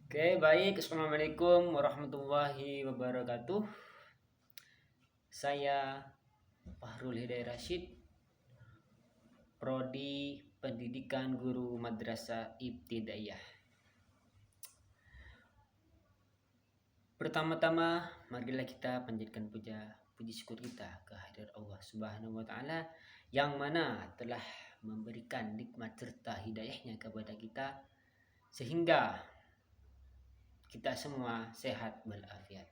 Oke, baik. Assalamualaikum warahmatullahi wabarakatuh. Saya Fahrul Hidayat Rashid, Prodi Pendidikan Guru Madrasah Ibtidaiyah. Pertama-tama, marilah kita panjatkan puji syukur kita ke hadirat Allah Subhanahu wa taala yang mana telah memberikan nikmat serta hidayahnya kepada kita sehingga kita semua sehat walafiat.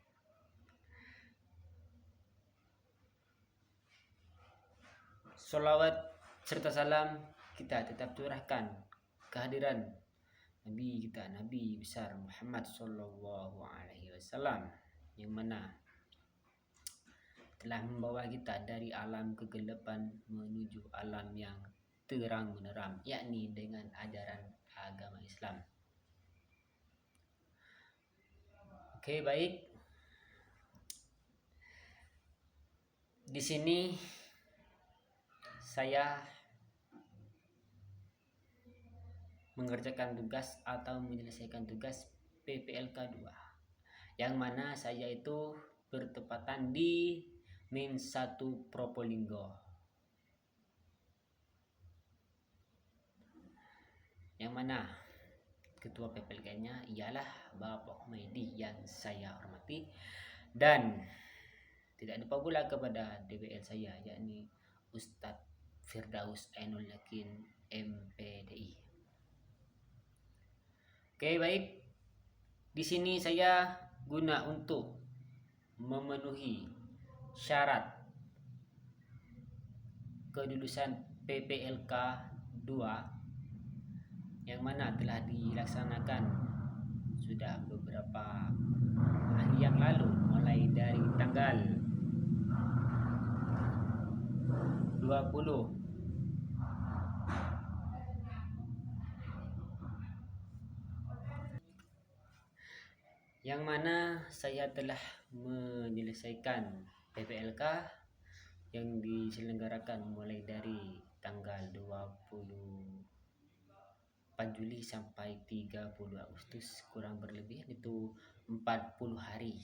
Salawat serta salam kita tetap curahkan kehadiran Nabi kita, Nabi besar Muhammad Sallallahu Alaihi Wasallam, yang mana telah membawa kita dari alam kegelapan menuju alam yang terang menerang, yakni dengan ajaran agama Islam. Oke, baik. Di sini saya mengerjakan tugas atau menyelesaikan tugas PPLK 2, yang mana saya itu bertepatan di Min 1 Probolinggo, yang mana ketua PPLK-nya ialah Bapak Humaydi yang saya hormati, dan tidak lupa pula kepada DWL saya, yakni Ustadz Firdaus Ainul Yakin MPDI. Oke, baik. Di sini saya guna untuk memenuhi syarat kelulusan PPLK 2 yang mana telah dilaksanakan sudah beberapa hari yang lalu, mulai dari tanggal 20 yang mana saya telah menyelesaikan PPLK yang diselenggarakan mulai dari tanggal 24 Juli sampai 30 Agustus, kurang berlebih itu 40 hari.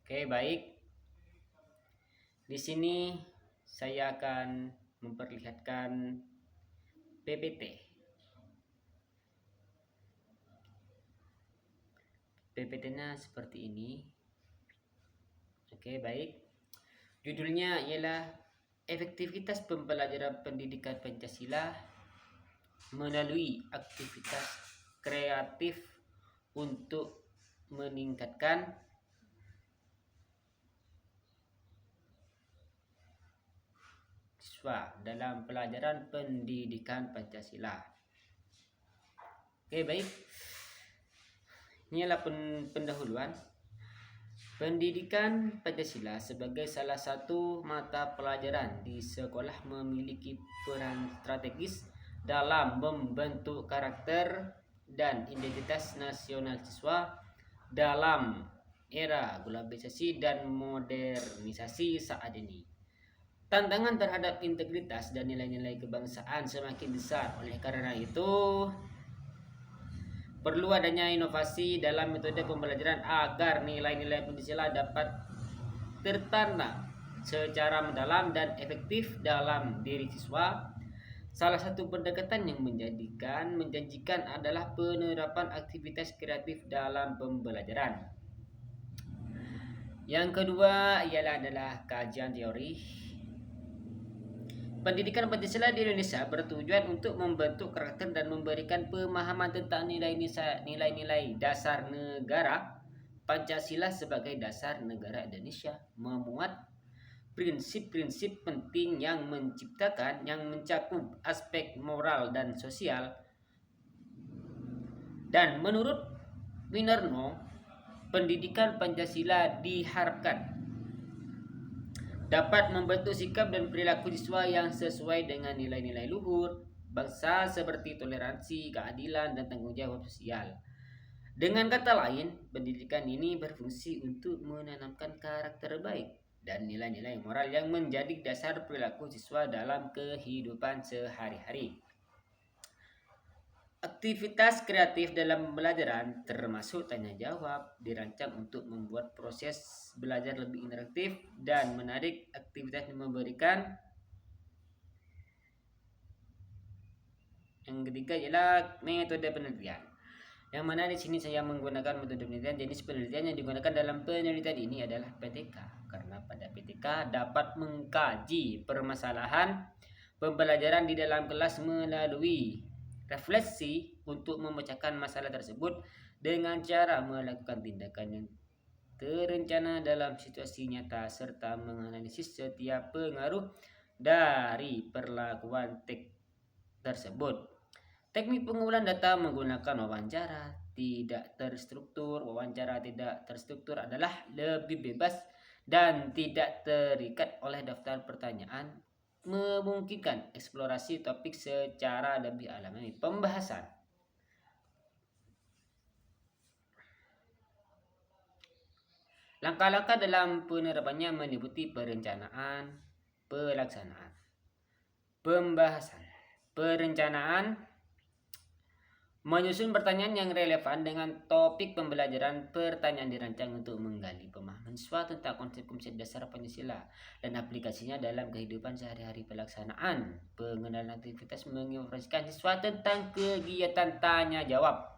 Oke, baik. Di sini saya akan memperlihatkan PPT. PPT-nya seperti ini. Oke, baik. Judulnya ialah efektivitas pembelajaran pendidikan Pancasila melalui aktivitas kreatif untuk meningkatkan siswa dalam pelajaran pendidikan Pancasila. Oke, baik. Ini adalah pendahuluan. Pendidikan Pancasila sebagai salah satu mata pelajaran di sekolah memiliki peran strategis dalam membentuk karakter dan identitas nasional siswa dalam era globalisasi dan modernisasi saat ini. Tantangan terhadap integritas dan nilai-nilai kebangsaan semakin besar. Oleh karena itu, perlu adanya inovasi dalam metode pembelajaran agar nilai-nilai Pancasila dapat tertanam secara mendalam dan efektif dalam diri siswa. Salah satu pendekatan yang menjanjikan adalah penerapan aktivitas kreatif dalam pembelajaran. Yang kedua adalah kajian teori. Pendidikan Pancasila di Indonesia bertujuan untuk membentuk karakter dan memberikan pemahaman tentang nilai-nilai dasar negara Pancasila sebagai dasar negara Indonesia, memuat prinsip-prinsip penting yang mencakup aspek moral dan sosial. Dan menurut Winarno, pendidikan Pancasila diharapkan dapat membentuk sikap dan perilaku siswa yang sesuai dengan nilai-nilai luhur bangsa seperti toleransi, keadilan, dan tanggung jawab sosial. Dengan kata lain, pendidikan ini berfungsi untuk menanamkan karakter baik dan nilai-nilai moral yang menjadi dasar perilaku siswa dalam kehidupan sehari-hari. Aktivitas kreatif dalam pembelajaran termasuk tanya jawab dirancang untuk membuat proses belajar lebih interaktif dan menarik. Aktivitas yang memberikan. Yang ketiga ialah metode penelitian. Yang mana di sini saya menggunakan metode penelitian. Jenis penelitian yang digunakan dalam penelitian ini adalah PTK. Karena pada PTK dapat mengkaji permasalahan pembelajaran di dalam kelas melalui refleksi untuk memecahkan masalah tersebut dengan cara melakukan tindakan yang terencana dalam situasi nyata serta menganalisis setiap pengaruh dari perlakuan tersebut. Teknik pengumpulan data menggunakan wawancara tidak terstruktur. Wawancara tidak terstruktur adalah lebih bebas dan tidak terikat oleh daftar pertanyaan, memungkinkan eksplorasi topik secara lebih alami. Pembahasan. Langkah-langkah dalam penerapannya meliputi perencanaan, pelaksanaan, pembahasan. Perencanaan menyusun pertanyaan yang relevan dengan topik pembelajaran. Pertanyaan dirancang untuk menggali pemahaman siswa tentang konsep-konsep dasar Pancasila dan aplikasinya dalam kehidupan sehari-hari. Pelaksanaan pengenalan aktivitas menginformasikan siswa tentang kegiatan tanya jawab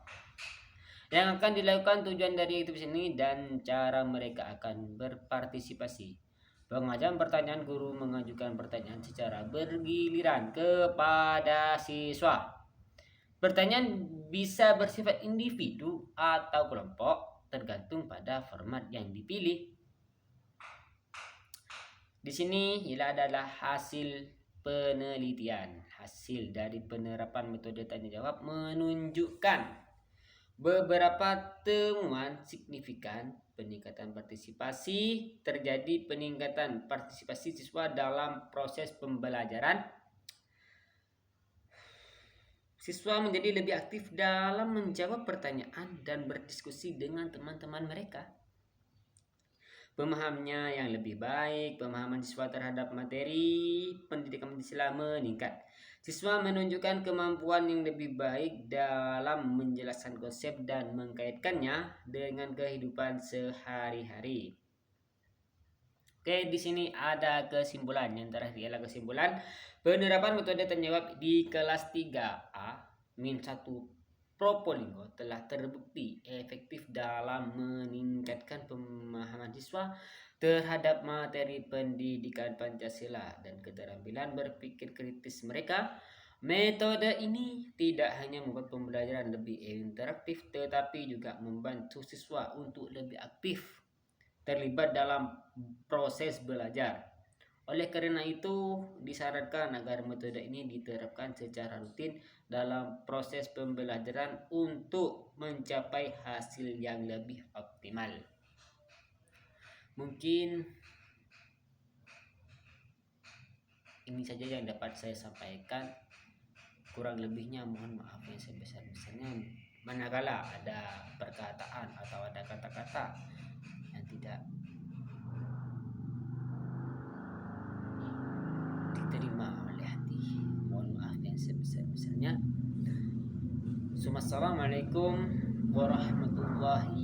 yang akan dilakukan, tujuan dari aktivitas ini, dan cara mereka akan berpartisipasi. Pengajuan pertanyaan, guru mengajukan pertanyaan secara bergiliran kepada siswa. Pertanyaan bisa bersifat individu atau kelompok, tergantung pada format yang dipilih. Di sini adalah hasil penelitian. Hasil dari penerapan metode tanya jawab menunjukkan beberapa temuan signifikan peningkatan partisipasi. Terjadi peningkatan partisipasi siswa dalam proses pembelajaran. Siswa menjadi lebih aktif dalam menjawab pertanyaan dan berdiskusi dengan teman-teman mereka. Pemahamannya yang lebih baik. Pemahaman siswa terhadap materi pendidikan Pancasila meningkat. Siswa menunjukkan kemampuan yang lebih baik dalam menjelaskan konsep dan mengkaitkannya dengan kehidupan sehari-hari. Oke, di sini ada kesimpulan. Yang terakhir adalah kesimpulan. Penerapan metode tanya jawab di kelas 3A-1 Probolinggo telah terbukti efektif dalam meningkatkan pemahaman siswa terhadap materi pendidikan Pancasila dan keterampilan berpikir kritis mereka. Metode ini tidak hanya membuat pembelajaran lebih interaktif, tetapi juga membantu siswa untuk lebih aktif terlibat dalam proses belajar. Oleh karena itu, disarankan agar metode ini diterapkan secara rutin dalam proses pembelajaran untuk mencapai hasil yang lebih optimal. Mungkin ini saja yang dapat saya sampaikan. Kurang lebihnya mohon maaf yang sebesar-besarnya manakala ada perkataan atau ada kata-kata yang tidak diterima oleh hati, mohon maaf yang sebesar-besarnya. Assalamualaikum warahmatullahi